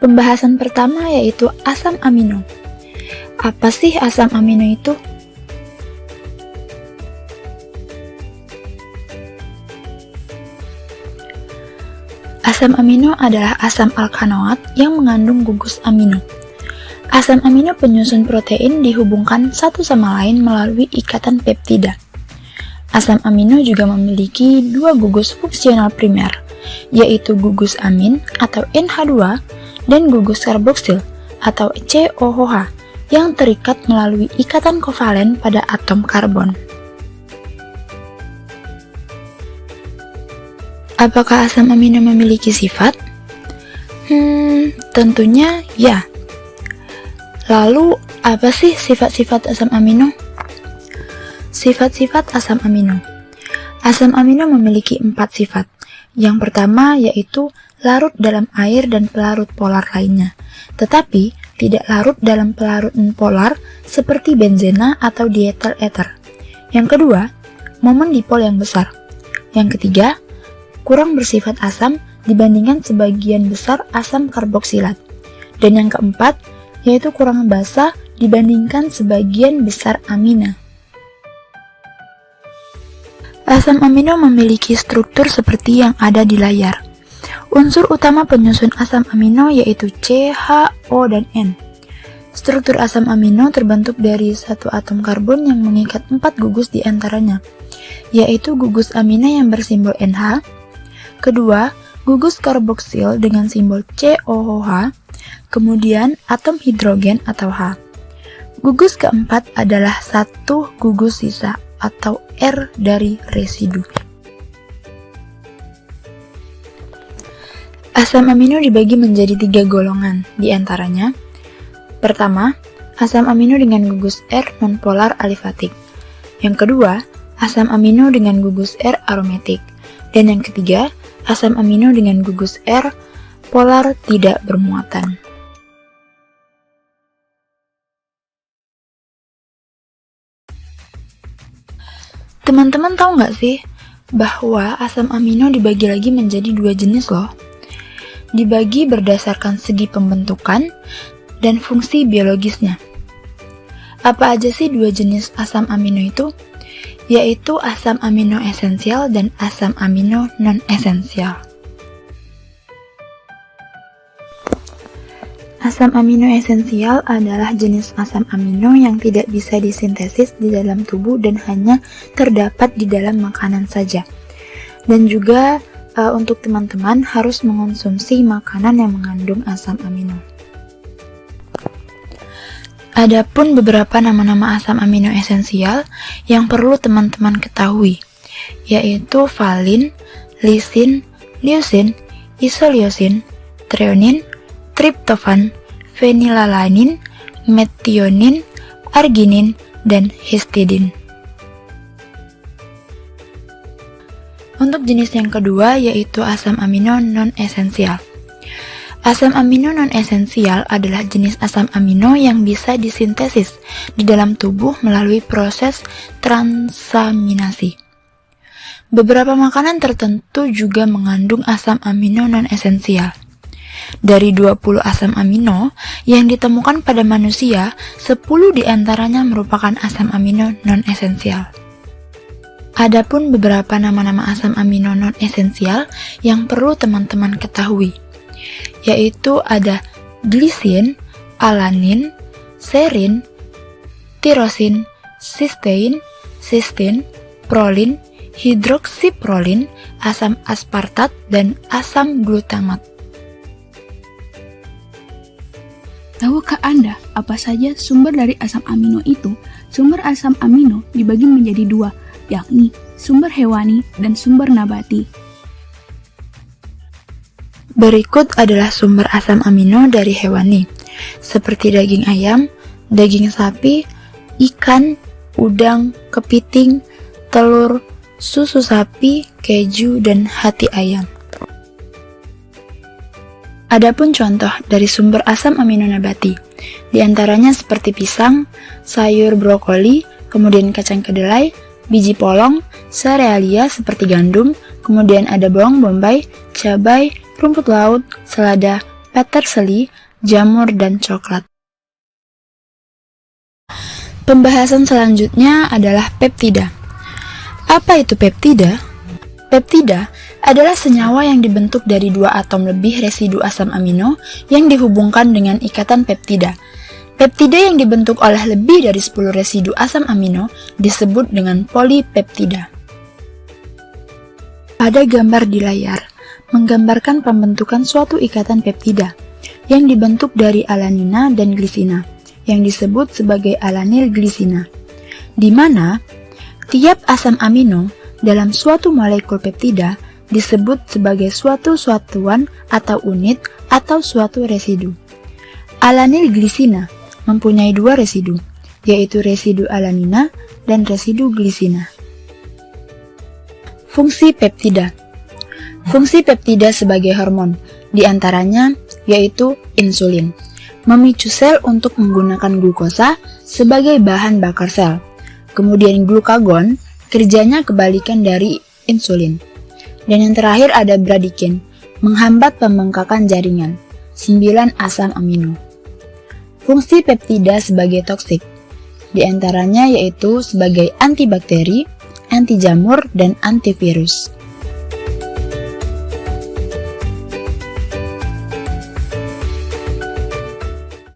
Pembahasan pertama yaitu asam amino. Apa sih asam amino itu? Asam amino adalah asam alkanoat yang mengandung gugus amino. Asam amino penyusun protein dihubungkan satu sama lain melalui ikatan peptida. Asam amino juga memiliki dua gugus fungsional primer, yaitu gugus amin atau NH2 dan gugus karboksil atau COOH yang terikat melalui ikatan kovalen pada atom karbon. Apakah asam amino memiliki sifat? Tentunya ya. Lalu, apa sih sifat-sifat asam amino? Sifat-sifat asam amino. Asam amino memiliki 4 sifat. Yang pertama yaitu larut dalam air dan pelarut polar lainnya, tetapi tidak larut dalam pelarut polar seperti benzena atau dietel ether. Yang kedua, momen dipol yang besar. Yang ketiga, kurang bersifat asam dibandingkan sebagian besar asam karboksilat. Dan yang keempat, yaitu kurang basa dibandingkan sebagian besar amina. Asam amino memiliki struktur seperti yang ada di layar. Unsur utama penyusun asam amino yaitu C, H, O, dan N. Struktur asam amino terbentuk dari satu atom karbon yang mengikat 4 gugus di antaranya, yaitu gugus amina yang bersimbol NH, kedua, gugus karboksil dengan simbol COOH, kemudian atom hidrogen atau H. Gugus keempat adalah satu gugus sisa atau R dari residu. Asam amino dibagi menjadi 3 golongan, di antaranya: pertama, asam amino dengan gugus R nonpolar alifatik. Yang kedua, asam amino dengan gugus R aromatik. Dan yang ketiga, asam amino dengan gugus R polar tidak bermuatan. Teman-teman tahu nggak sih bahwa asam amino dibagi lagi menjadi 2 jenis loh. Dibagi berdasarkan segi pembentukan dan fungsi biologisnya. Apa aja sih 2 jenis asam amino itu? Yaitu asam amino esensial dan asam amino non-esensial. Asam amino esensial adalah jenis asam amino yang tidak bisa disintesis di dalam tubuh dan hanya terdapat di dalam makanan saja. Dan juga untuk teman-teman harus mengonsumsi makanan yang mengandung asam amino. Adapun beberapa nama-nama asam amino esensial yang perlu teman-teman ketahui, yaitu valin, lisin, leucin, isoleucin, threonin, triptofan, fenilalanin, metionin, arginin, dan histidin. Untuk jenis yang kedua yaitu asam amino non-esensial. Asam amino non-esensial adalah jenis asam amino yang bisa disintesis di dalam tubuh melalui proses transaminasi. Beberapa makanan tertentu juga mengandung asam amino non-esensial. Dari 20 asam amino yang ditemukan pada manusia, 10 diantaranya merupakan asam amino non-esensial. Adapun beberapa nama-nama asam amino non-esensial yang perlu teman-teman ketahui, yaitu ada glisin, alanin, serin, tirosin, sistein, sistin, prolin, hidroksiprolin, asam aspartat, dan asam glutamat. Tahukah Anda apa saja sumber dari asam amino itu? Sumber asam amino dibagi menjadi 2, yakni sumber hewani dan sumber nabati. Berikut adalah sumber asam amino dari hewani, seperti daging ayam, daging sapi, ikan, udang, kepiting, telur, susu sapi, keju, dan hati ayam. Adapun contoh dari sumber asam amino nabati, diantaranya seperti pisang, sayur brokoli, kemudian kacang kedelai, biji polong, serealia seperti gandum, kemudian ada bawang bombay, cabai, rumput laut, selada, peterseli, jamur, dan coklat. Pembahasan selanjutnya adalah peptida. Apa itu peptida? Peptida adalah senyawa yang dibentuk dari 2 atom lebih residu asam amino yang dihubungkan dengan ikatan peptida. Peptida yang dibentuk oleh lebih dari 10 residu asam amino disebut dengan polipeptida. Pada gambar di layar, menggambarkan pembentukan suatu ikatan peptida yang dibentuk dari alanina dan glisina, yang disebut sebagai alanil glisina, di mana tiap asam amino dalam suatu molekul peptida disebut sebagai suatu satuan atau unit atau suatu residu. Alanil glisina mempunyai 2 residu, yaitu residu alanina dan residu glisina. Fungsi peptida. Fungsi peptida sebagai hormon, diantaranya yaitu insulin, memicu sel untuk menggunakan glukosa sebagai bahan bakar sel. Kemudian glukagon, kerjanya kebalikan dari insulin. Dan yang terakhir ada bradikin, menghambat pembengkakan jaringan, 9 asam amino. Fungsi peptida sebagai toksik, diantaranya yaitu sebagai antibakteri, anti jamur, dan antivirus.